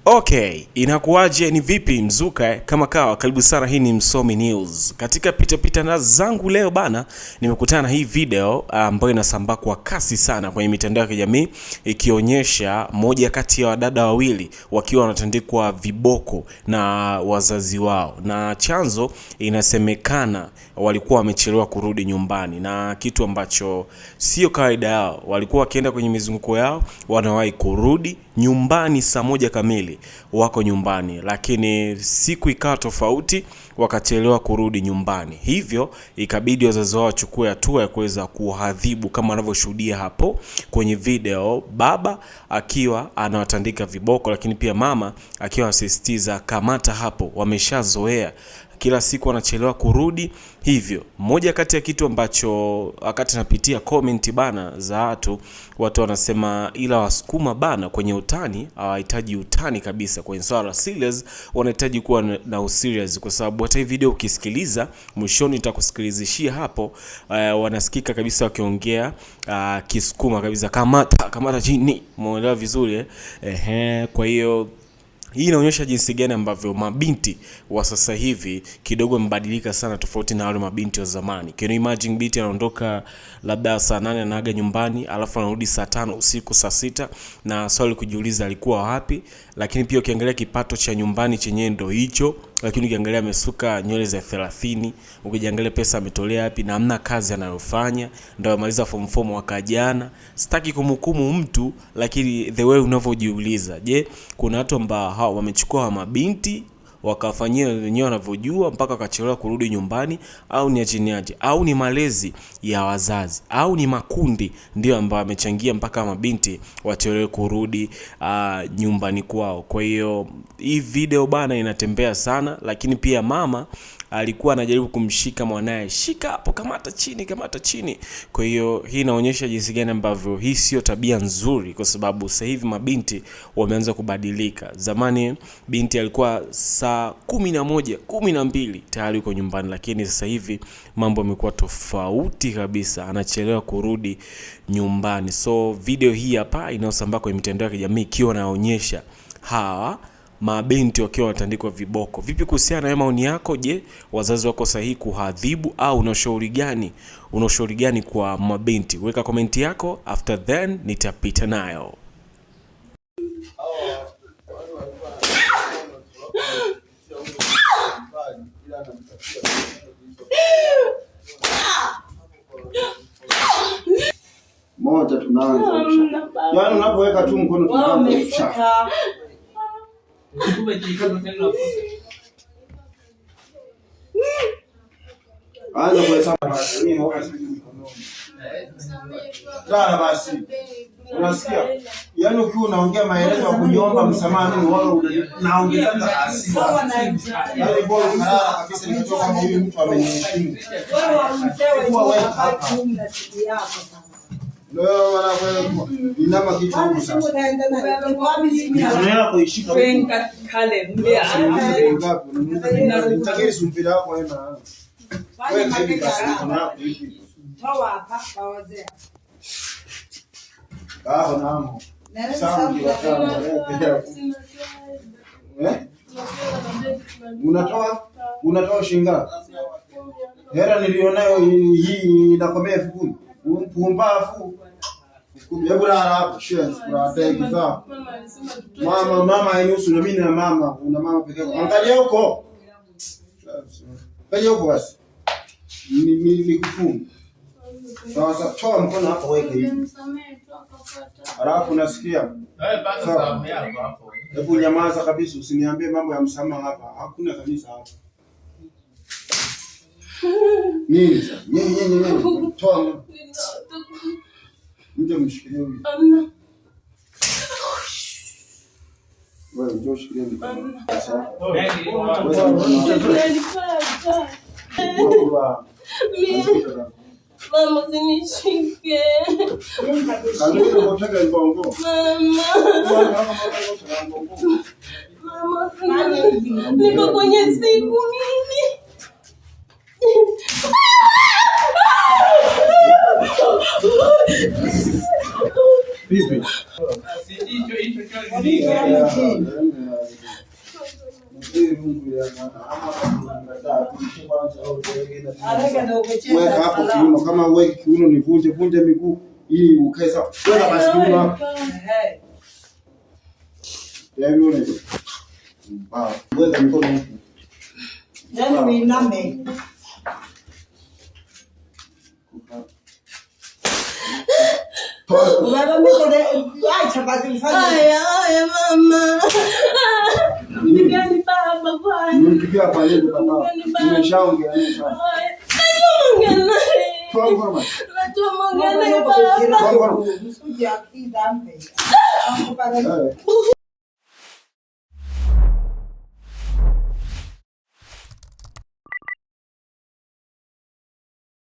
Okay, inakuwaje, ni vipi mzuka kama kawa, karibu sana, hii ni Msomi News. Katika pita zangu leo bana, nimekutana na hii video ambayo inasambaa kwa kasi sana kwenye mitandao ya kijamii ikionyesha moja kati ya wadada wawili wakiwa wanatandikwa viboko na wazazi wao. Na chanzo inasemekana walikuwa wamechelewa kurudi nyumbani, na kitu ambacho sio kawaida yao. Walikuwa wakienda kwenye mizunguko yao, wanawahi kurudi nyumbani saa 1 kamili, wako nyumbani, lakini siku ikawa tofauti, wakachelewa kurudi nyumbani. Hivyo ikabidi wazazi wao wachukue hatua ya kuweza kuadhibu, kama wanavyoshuhudia hapo kwenye video, baba akiwa anawatandika viboko, lakini pia mama akiwa asisitiza kamata hapo, wameshazoea kila siku wanachelewa kurudi. Hivyo moja kati ya kitu ambacho wakati napitia comment bana za watu wanasema, ila Wasukuma bana kwenye utani hawahitaji utani kabisa, kwenye swala la serious wanahitaji kuwa na serious, kwa sababu hata hii video ukisikiliza mwishoni nitakusikilizishia hapo, wanasikika kabisa wakiongea Kisukuma kabisa, kamata chini, muelewa vizuri kwa hiyo hii inaonyesha jinsi gani ambavyo mabinti wa sasa hivi kidogo mbadilika sana, tofauti na wale mabinti wa zamani. Can you imagine binti anaondoka labda saa 8 anaaga nyumbani, alafu anarudi saa 5 usiku, saa 6, na swali kujiuliza alikuwa wapi? Lakini pia ukiangalia kipato cha nyumbani chenyewe ndo hicho, lakini ukiangalia amesuka nywele za 30, ukiangalia pesa ametolea wapi, na hamna kazi anayofanya, ndio amaliza form 4 mwaka jana. Sitaki kumhukumu mtu, lakini the way unavyojiuliza, je, kuna watu ambao wamechukua mabinti wakafanyia wenyewe wanavyojua mpaka wakachelewa kurudi nyumbani, au ni achiniaje, au ni malezi ya wazazi, au ni makundi ndio ambao wamechangia mpaka mabinti wachelewe kurudi nyumbani kwao? Kwa hiyo hii video bana inatembea sana, lakini pia mama alikuwa anajaribu kumshika mwanae, shika hapo, kamata chini. Kwa hiyo hii inaonyesha jinsi gani ambavyo hii sio tabia nzuri, kwa sababu sasa hivi mabinti wameanza kubadilika. Zamani binti alikuwa saa 11, 12 tayari yuko nyumbani, lakini sasa hivi mambo yamekuwa tofauti kabisa, anachelewa kurudi nyumbani. So video hii hapa inayosambaa kwenye mitandao ya kijamii ikiwa inaonyesha hawa mabinti wakiwa wanatandikwa viboko. Vipi kuhusiana na maoni yako? Je, wazazi wako sahihi kuadhibu, au unashauri gani kwa mabinti? Weka komenti yako, after then nitapita nayo. Moja tunaanza. Yaani unapoweka tu mkono tunaanza. Anza kuhesabu basi. Mimi naona sisi mkononi. Sana basi. Unasikia? Yaani ukiwa unaongea maelezo ya kujiomba msamaha, mimi wao naongeza hasira. Sawa na yaani bora kalala kabisa, nikitoka kama huyu mtu ameniheshimu. Wewe hapa unasikia yako sasa. Leo wala kwa inama kitu huko sasa. Unaenda kuishika huko. Kale mbea. Nitakiri sumpira hapo ena. Wewe hivi basi unaona hivi. Toa hapa kwa wazee. Naam. Sawa ndio kama. Unatoa shinga. Hera nilionayo hii inakomea 10,000. Mpumbafu. Hebu la hapo shares kwa tagi zao. Mama hainusu, na mimi na mama, una mama pekee yako. Angalia huko. Angalia huko basi. Ni kufunga. Sasa toa mkono hapo, weke hivi. Alafu unasikia? Basi sawa hapo. Hebu nyamaza kabisa, usiniambie mambo ya msamaha hapa. Hakuna kabisa hapa. Nini sasa? Nini. Toa. Ndio mshikilie huyu. Wewe njoo shikilie mikono. Sasa. Mama usinishike. Ndio unataka ngongo. Mama, niko kwenye siku mimi. Vipi? miungu ya ama tunakataa kuishi kwanza au weka hapo kiuno, kama uweke kiuno nivunje miguu ili ukae sawa. Weka basi kiuno hapo. Ndio yule. Weka mikono huko. Yaani uiname. Baba mikono acha basi mfanye. Haya mama. Nipigani baba bwana. Nimepigia pale baba. Nimeshaongea sasa. Natumongea naye baba. Usije akidambe.